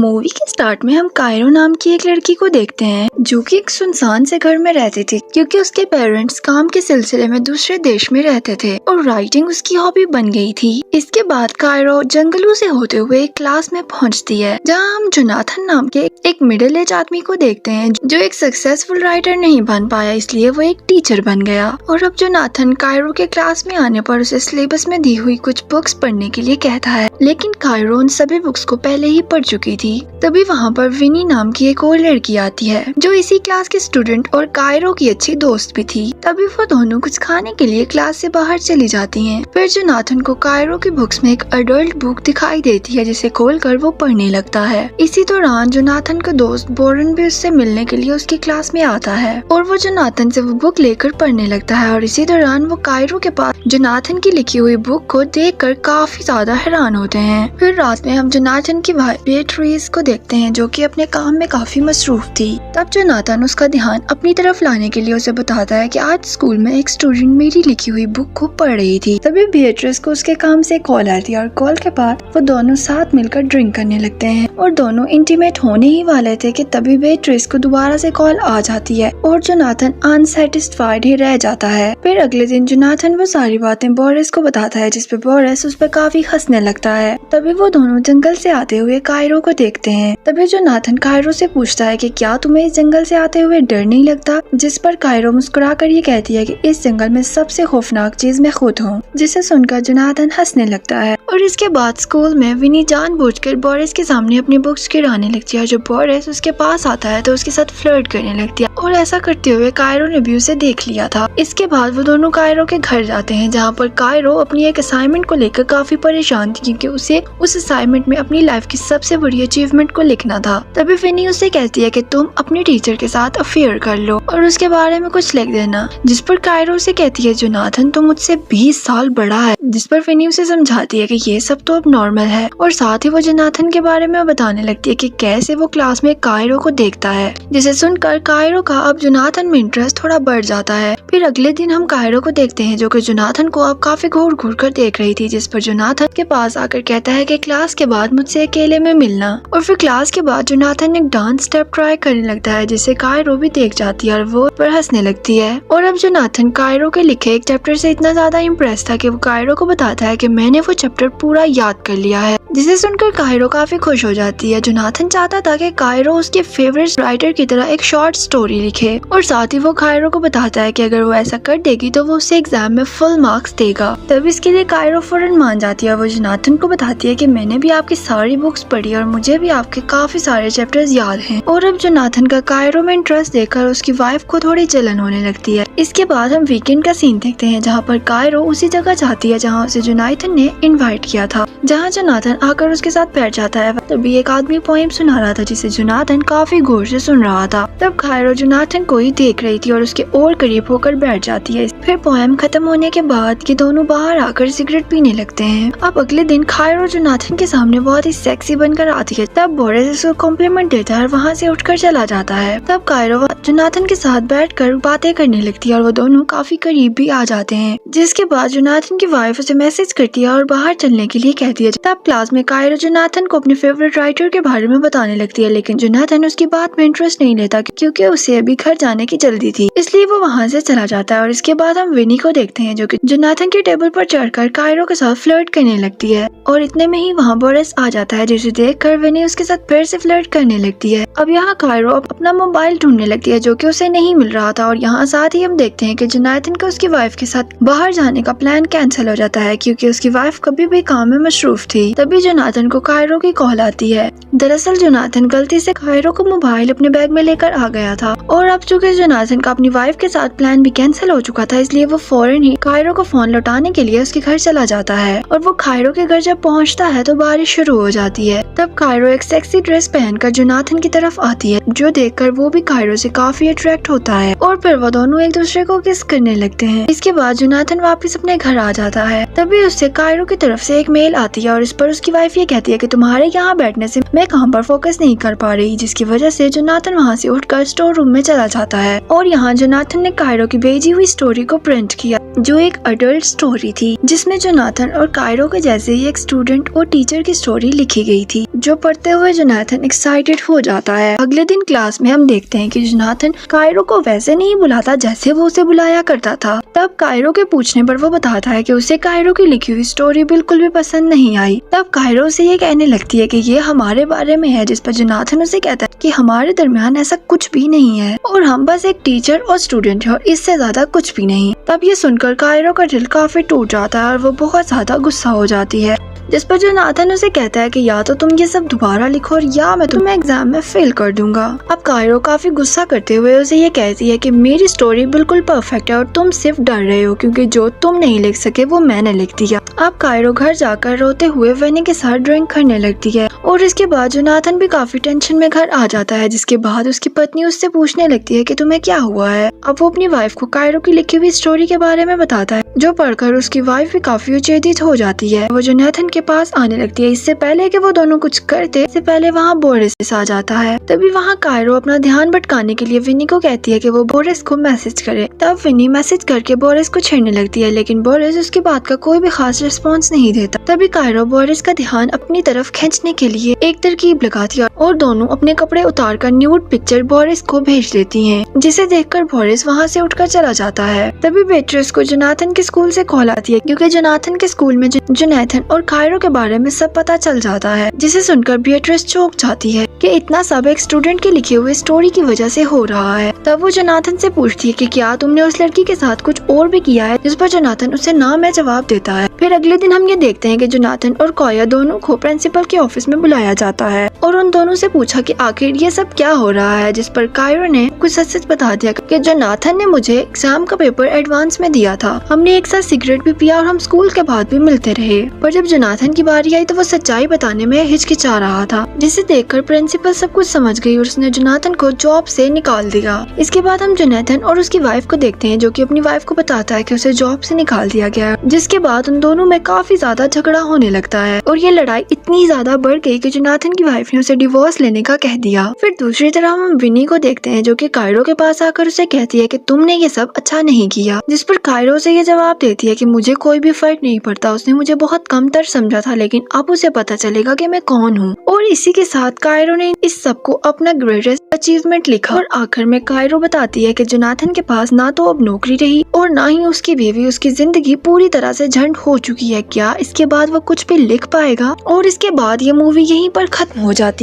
Movie के start में हम कायरो नाम की एक लड़की को देखते हैं जो कि एक सुनसान से घर में रहती थी क्योंकि उसके पेरेंट्स काम के सिलसिले में दूसरे देश में रहते थे और राइटिंग उसकी हॉबी बन गई थी। इसके बाद कायरो जंगलों से होते हुए एक क्लास में पहुंचती है जहां हम जोनाथन नाम के एक मिडिल एज आदमी को देखते हैं जो एक सक्सेसफुल राइटर नहीं बन पाया, इसलिए वो एक टीचर बन गया। और अब जोनाथन कायरो के क्लास में आने पर उसे सिलेबस में दी हुई कुछ बुक्स पढ़ने के लिए कहता है, लेकिन कायरो उन सभी बुक्स को पहले ही पढ़ चुकी थी। तभी वहाँ पर विनी नाम की एक और लड़की आती है जो इसी क्लास की स्टूडेंट और कायरो की अच्छी दोस्त भी थी। तभी वो दोनों कुछ खाने के लिए क्लास से बाहर चली जाती हैं। फिर जोनाथन को कायरो की बुक्स में एक अडल्ट बुक दिखाई देती है जिसे खोलकर वो पढ़ने लगता है। इसी दौरान जोनाथन का दोस्त बोरन भी उससे मिलने के लिए उसकी क्लास में आता है और वो जोनाथन से वो बुक लेकर पढ़ने लगता है। और इसी दौरान वो कायरो के पास जोनाथन की लिखी हुई बुक को देखकर काफी ज्यादा हैरान होते हैं। फिर रात में हम जोनाथन की भाई बेट्रीज को देखते हैं जो कि अपने काम में काफी मसरूफ थी। तब जोनाथन उसका ध्यान अपनी तरफ लाने के लिए उसे बताता है कि आज स्कूल में एक स्टूडेंट मेरी लिखी हुई बुक को पढ़ रही थी। तभी बेट्रीज को उसके काम से कॉल आती है और कॉल के बाद वो दोनों साथ मिलकर ड्रिंक करने लगते हैं और दोनों इंटीमेट होने ही वाले थे कि तभी बेट्रीज को दोबारा से कॉल आ जाती है और जोनाथन अनसेटिस्फाइड ही रह जाता है। फिर अगले दिन जोनाथन वो सारी बातें बोरिस को बताता है जिसपे बोरिस उस पर काफी हंसने लगता है। तभी वो दोनों जंगल से आते हुए कायरो को देखते हैं। तभी जोनाथन कायरो से पूछता है कि क्या तुम्हें इस जंगल से आते हुए डर नहीं लगता, जिस पर कायरो मुस्कुराकर ये कहती है कि इस जंगल में सबसे खौफनाक चीज मैं खुद हूँ, जिसे सुनकर जोनाथन हंसने लगता है। और इसके बाद स्कूल में विनी जानबूझकर बोरिस के सामने अपनी बुक्स गिराने लगती है। जब बोरिस उसके पास आता है तो उसके साथ फ्लर्ट करने लगती है और ऐसा करते हुए कायरो ने भी उसे देख लिया था। इसके बाद वो दोनों कायरो के घर जाते हैं जहाँ पर कायरो अपनी एक असाइनमेंट को लेकर काफी परेशान थी क्योंकि उसे उस असाइनमेंट में अपनी लाइफ की सबसे बड़ी अचीवमेंट को लिखना था। तभी विनी उसे कहती है कि तुम अपने टीचर के साथ अफेयर कर लो और उसके बारे में कुछ लिख देना, जिस पर कायरो उसे कहती है जोनाथन तुम मुझसे 20 साल बड़ा है, जिस पर विनी उसे समझाती है कि ये सब तो अब नॉर्मल है। और साथ ही वो जोनाथन के बारे में बताने लगती है कि कैसे वो क्लास में कायरो को देखता है, जिसे सुनकर कायरो का अब जोनाथन में इंटरेस्ट थोड़ा बढ़ जाता है। फिर अगले दिन हम कायरो को देखते हैं जो कि जोनाथन को अब काफी घूर घूर कर देख रही थी, जिस पर जोनाथन के पास आकर कहता है कि क्लास के बाद मुझसे अकेले में मिलना। और फिर क्लास के बाद जोनाथन एक डांस स्टेप ट्राई करने लगता है जिसे कायरो भी देख जाती है और वो पर हंसने लगती है। और अब जोनाथन कायरो के लिखे एक चैप्टर से इतना ज्यादा इम्प्रेस था कि वो कायरो को बताता है कि मैंने वो चैप्टर पूरा याद कर लिया है, जिसे सुनकर कायरो काफी खुश हो जाती है। जोनाथन चाहता था कि कायरो उसके फेवरेट राइटर की तरह एक शॉर्ट स्टोरी लिखे और साथ ही वो कायरो को बताता है कि अगर वो ऐसा कर देगी तो वो उसे एग्जाम में फुल मार्क्स देगा। तब इसके लिए कायरो फौरन मान जाती है। वो जोनाथन को बताती है कि मैंने भी आपकी सारी बुक्स पढ़ी और मुझे भी आपके काफी सारे चैप्टर्स याद हैं। और अब जोनाथन का कायरो में इंटरेस्ट देखकर उसकी वाइफ को थोड़ी जलन होने लगती है। इसके बाद हम वीकेंड का सीन देखते हैं जहाँ पर कायरो उसी जगह जाती है जहाँ उसे जोनाथन ने इन्वाइट किया था, जहाँ जोनाथन आकर उसके साथ बैठ जाता है। तभी एक आदमी पोएम सुना रहा था जिसे जोनाथन काफी गौर से सुन रहा था। तब कायरो जोनाथन को ही देख रही थी और उसके और करीब होकर बैठ जाती है। फिर पोएम खत्म होने के बाद ये दोनों बाहर आकर सिगरेट पीने लगते हैं। अब अगले दिन कायरो जोनाथन के सामने बहुत ही सेक्सी बनकर आती है। तब बोरिस उसको कॉम्प्लीमेंट देता है और वहाँ से उठकर चला जाता है। तब कायरो जोनाथन के साथ बैठकर बातें करने लगती है और वो दोनों काफी करीब भी आ जाते हैं। जिसके बाद जोनाथन की वाइफ उसे मैसेज करती है और बाहर चलने के लिए कहती है। तब क्लास में कायरो जोनाथन को अपने फेवरेट राइटर के बारे में बताने लगती है, लेकिन जोनाथन उसकी बात में इंटरेस्ट नहीं लेता क्योंकि उसे अभी घर जाने की जल्दी थी, इसलिए वो वहाँ से चला जाता है। और इसके बाद हम विनी को देखते हैं जो कि जोनाथन के टेबल पर चढ़कर कायरो के साथ फ्लर्ट करने लगती है और इतने में ही वहाँ बोरिस आ जाता है, जिसे देखकर विनी उसके साथ फिर से फ्लर्ट करने लगती है। अब यहाँ कायरो अपना मोबाइल ढूंढने लगती है जो कि उसे नहीं मिल रहा था। और यहाँ साथ ही हम देखते हैं कि जोनाथन का उसकी वाइफ के साथ बाहर जाने का प्लान कैंसिल हो जाता है क्योंकि उसकी वाइफ कभी भी काम में मसरूफ थी। तभी जोनाथन को कायरो की कॉल आती है। दरअसल जोनाथन गलती से कायरो को मोबाइल अपने बैग में लेकर आ गया था और अब चूंकि जोनाथन का अपनी वाइफ के साथ प्लान भी कैंसिल हो चुका था, इसलिए वो फौरन ही कायरो को फोन लौटाने के लिए उसके घर चला जाता है। और वो कायरो के घर जब पहुंचता है तो बारिश शुरू हो जाती है। तब कायरो एक सेक्सी ड्रेस पहनकर जोनाथन की तरफ आती है, जो देखकर वो भी कायरो से काफी अट्रैक्ट होता है और फिर वो दोनों एक दूसरे को किस करने लगते हैं। इसके बाद जोनाथन वापस अपने घर आ जाता है। तभी उससे कायरो की तरफ से एक मेल आती है और इस पर उसकी वाइफ ये कहती है कि तुम्हारे यहाँ बैठने से मैं काम पर फोकस नहीं कर पा रही, जिसकी वजह से जोनाथन वहाँ से उठकर स्टोर रूम में चला जाता है। और यहाँ जोनाथन ने कायरो की भेजी हुई स्टोरी को प्रिंट किया जो एक अडल्ट स्टोरी थी जिसमें जोनाथन और कायरो के जैसे ही एक स्टूडेंट और टीचर की स्टोरी लिखी गई थी, जो पढ़ते हुए जोनाथन एक्साइटेड हो जाता है। अगले दिन क्लास में हम देखते हैं कि जोनाथन कायरो को वैसे नहीं बुलाता जैसे वो उसे बुलाया करता था। तब कायरो के पूछने पर वो बताता है कि उसे कायरो की लिखी हुई स्टोरी बिल्कुल भी पसंद नहीं आई। तब कायरो उसे ये कहने लगती है कि ये हमारे बारे में है, जिस पर जोनाथन उसे कहता है कि हमारे दरमियान ऐसा कुछ भी नहीं है और हम बस एक टीचर और स्टूडेंट है और इससे ज्यादा कुछ भी नहीं। तब ये सुनकर कायरो का दिल काफी टूट जाता है और वो बहुत ज्यादा गुस्सा हो जाती है, जिस पर जोनाथन उसे कहता है कि या तो तुम ये सब दोबारा लिखो और या मैं तुम्हें एग्जाम में फेल कर दूंगा। अब कायरो काफी गुस्सा करते हुए उसे ये कहती है कि मेरी स्टोरी बिल्कुल परफेक्ट है और तुम सिर्फ डर रहे हो क्योंकि जो तुम नहीं लिख सके वो मैंने लिख दिया। अब कायरो घर जाकर रोते हुए वेनी के साथ ड्राइंग करने लगती है और इसके बाद जोनाथन भी काफी टेंशन में घर आ जाता है, जिसके बाद उसकी पत्नी उससे पूछने लगती है कि तुम्हें क्या हुआ है। अब वो अपनी वाइफ को कायरो की लिखी हुई स्टोरी के बारे में बताता है, जो पढ़कर उसकी वाइफ भी काफी उचेजित हो जाती है। वो जोनाथन के पास आने लगती है। इससे पहले कि वो दोनों कुछ करते, इससे पहले वहाँ बोरिस आ जाता है। तभी वहाँ कायरो अपना ध्यान भटकाने के लिए विनी को कहती है कि वो बोरिस को मैसेज करे। तब विनी मैसेज करके बोरिस को छेड़ने लगती है, लेकिन बोरिस उसकी बात का कोई भी खास रिस्पॉन्स नहीं देता। तभी कायरो बोरिस का ध्यान अपनी तरफ खींचने के लिए एक तरकीब लगाती है और दोनों अपने कपड़े उतार कर न्यूड पिक्चर बोरिस को भेज देती है, जिसे देखकर बोरिस वहाँ से उठकर चला जाता है। तभी बेट्रिस को जोनाथन के स्कूल से कॉल आती है, क्योंकि जोनाथन के स्कूल में जोनाथन और कायरो के बारे में सब पता चल जाता है, जिसे सुनकर बेट्रिस चौंक जाती है कि इतना सब एक स्टूडेंट की लिखी हुई स्टोरी की वजह से हो रहा है। तब वो जोनाथन से पूछती है कि क्या तुमने उस लड़की के साथ कुछ और भी किया है, जिस पर जोनाथन उसे ना में जवाब देता है। फिर अगले दिन हम ये देखते हैं कि जोनाथन और कोया दोनों को प्रिंसिपल के ऑफिस में बुलाया जाता है और उन दोनों से पूछा कि आखिर ये सब क्या हो रहा है, जिस पर कायरो ने कुछ सच बता दिया कि जोनाथन ने मुझे एग्जाम का पेपर एडवांस में दिया था, हमने एक साथ सिगरेट भी पिया और हम स्कूल के बाद भी मिलते रहे। पर जब जोनाथन की बारी आई तो वो सच्चाई बताने में हिचकिचा रहा था, जिसे देखकर प्रिंसिपल सब कुछ समझ गई और उसने जोनाथन को जॉब से निकाल दिया। इसके बाद हम जोनाथन और उसकी वाइफ को देखते हैं, जो कि अपनी वाइफ को बताता है कि उसे जॉब से निकाल दिया गया है, जिसके बाद उन दोनों में काफी ज्यादा झगड़ा होने लगता है और ये लड़ाई इतनी ज्यादा बढ़ गई कि जोनाथन की वाइफ ने उसे डिवोर्स लेने का कह दिया। फिर दूसरी तरफ हम विनी को देखते हैं, जो कि कायरो के पास आकर उसे कहती है कि तुमने ये सब अच्छा नहीं किया, जिस पर कायरो से ये जवाब देती है कि मुझे कोई भी फर्क नहीं पड़ता, उसने मुझे बहुत कमतर समझा था, लेकिन अब उसे पता चलेगा कि मैं कौन हूँ। और इसी के साथ कायरो ने इस सब को अपना ग्रेटेस्ट अचीवमेंट लिखा और आखिर में कायरो बताती है कि जोनाथन के पास ना तो अब नौकरी रही और ना ही उसकी बीवी, उसकी जिंदगी पूरी तरह से झंड हो चुकी है। क्या इसके बाद वो कुछ भी लिख पाएगा? और इसके बाद ये मूवी यहीं पर खत्म हो जाती है।